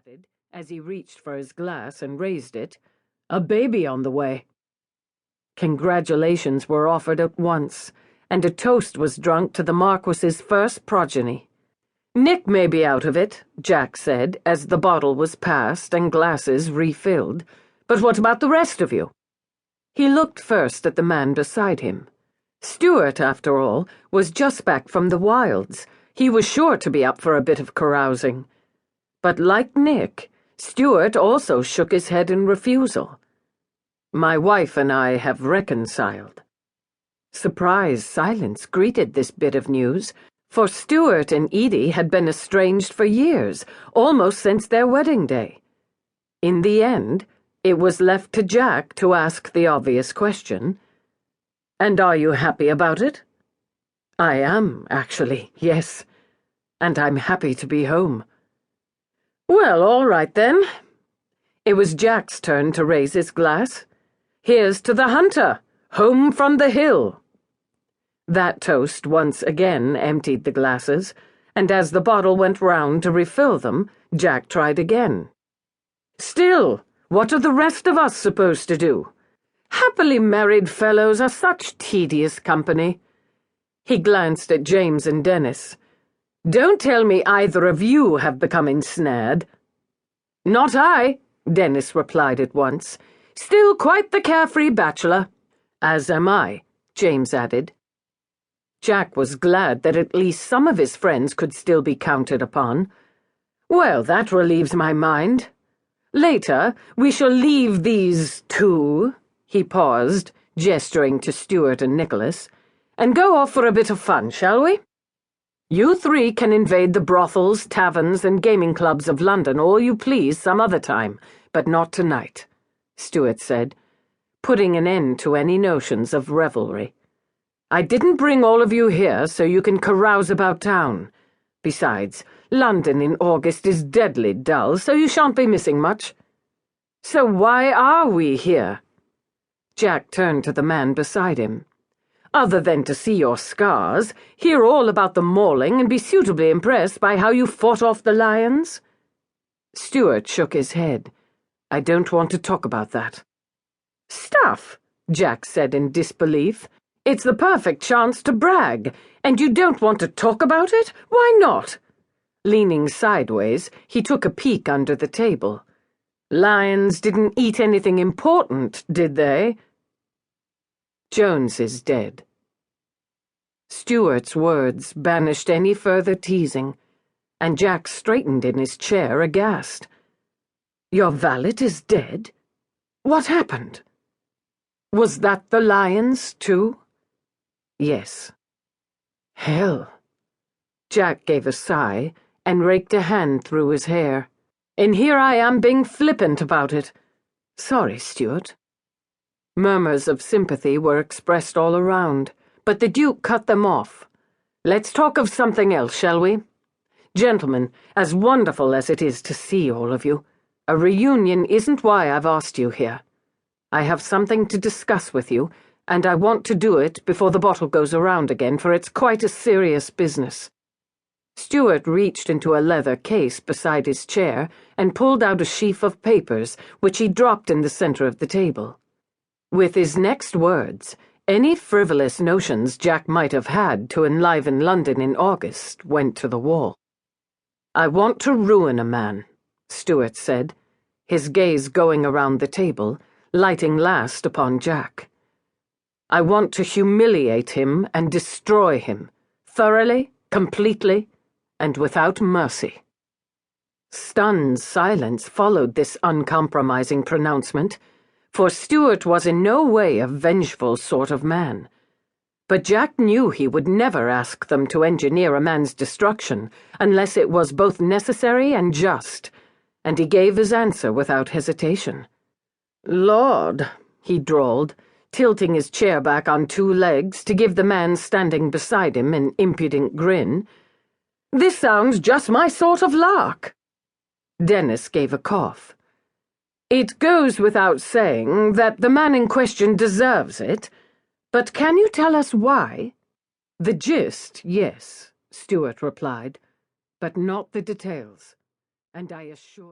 added, as he reached for his glass and raised it. "A baby on the way." Congratulations were offered at once, and a toast was drunk to the Marquis's first progeny. "Nick may be out of it," Jack said, as the bottle was passed and glasses refilled. "But what about the rest of you?" He looked first at the man beside him. Stuart, after all, was just back from the wilds. He was sure to be up for a bit of carousing. But like Nick, Stuart also shook his head in refusal. "My wife and I have reconciled." Surprised silence greeted this bit of news, for Stuart and Edie had been estranged for years, almost since their wedding day. In the end, it was left to Jack to ask the obvious question. "And are you happy about it?" "I am, actually, yes. And I'm happy to be home." "Well, all right then." It was Jack's turn to raise his glass. "Here's to the hunter, home from the hill." That toast once again emptied the glasses, and as the bottle went round to refill them, Jack tried again. "Still, what are the rest of us supposed to do? Happily married fellows are such tedious company." He glanced at James and Dennis. "Don't tell me either of you have become ensnared." "Not I," Dennis replied at once. "Still quite the carefree bachelor." "As am I," James added. Jack was glad that at least some of his friends could still be counted upon. "Well, that relieves my mind. Later, we shall leave these two," he paused, gesturing to Stuart and Nicholas, "and go off for a bit of fun, shall we? You three can invade the brothels, taverns, and gaming clubs of London all you please some other time, but not tonight," Stuart said, putting an end to any notions of revelry. "I didn't bring all of you here so you can carouse about town. Besides, London in August is deadly dull, so you shan't be missing much. So why are we here?" Jack turned to the man beside him. "Other than to see your scars, hear all about the mauling, and be suitably impressed by how you fought off the lions?" Stuart shook his head. "I don't want to talk about that." "Stuff," Jack said in disbelief. "It's the perfect chance to brag, and you don't want to talk about it? Why not?" Leaning sideways, he took a peek under the table. "Lions didn't eat anything important, did they?" "Jones is dead." Stuart's words banished any further teasing, and Jack straightened in his chair aghast. "Your valet is dead? What happened? Was that the lions, too?" "Yes." "Hell." Jack gave a sigh and raked a hand through his hair. "And here I am being flippant about it. Sorry, Stuart." Murmurs of sympathy were expressed all around, but the Duke cut them off. "Let's talk of something else, shall we? Gentlemen, as wonderful as it is to see all of you, a reunion isn't why I've asked you here. I have something to discuss with you, and I want to do it before the bottle goes around again, for it's quite a serious business." Stuart reached into a leather case beside his chair and pulled out a sheaf of papers, which he dropped in the center of the table. With his next words, any frivolous notions Jack might have had to enliven London in August went to the wall. "I want to ruin a man," Stuart said, his gaze going around the table, lighting last upon Jack. "I want to humiliate him and destroy him, thoroughly, completely, and without mercy." Stunned silence followed this uncompromising pronouncement, for Stuart was in no way a vengeful sort of man. But Jack knew he would never ask them to engineer a man's destruction unless it was both necessary and just, and he gave his answer without hesitation. "Lord," he drawled, tilting his chair back on two legs to give the man standing beside him an impudent grin. "This sounds just my sort of lark." Dennis gave a cough. "It goes without saying that the man in question deserves it, but can you tell us why?" "The gist, yes," Stuart replied, "but not the details, and I assure